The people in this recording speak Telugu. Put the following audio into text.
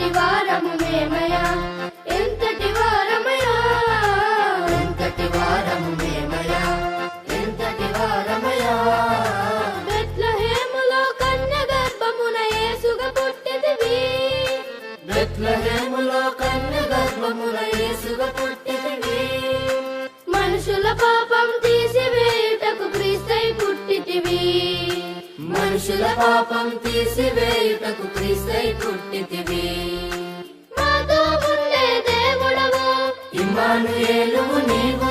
ఎంతటి వారము మేమయా, ఎంతటి వారమయా, ఎంతటి వారము మేమయా, ఎంతటి వారమయా. బెత్లెహేములో కన్య గర్భమున యేసుగా పుట్టితివి, బెత్లెహేములో కన్య గర్భమున యేసుగా పుట్టితివి. మనుషుల పాపం తీసివేయుటకు క్రీస్తై పుట్టితివి, మనుషుల పాపం తీసివేయుటకు క్రీస్తై పుట్టితివి. మాతో ఉండే దేవుడవు ఇమ్మానుయేలువు నీవు,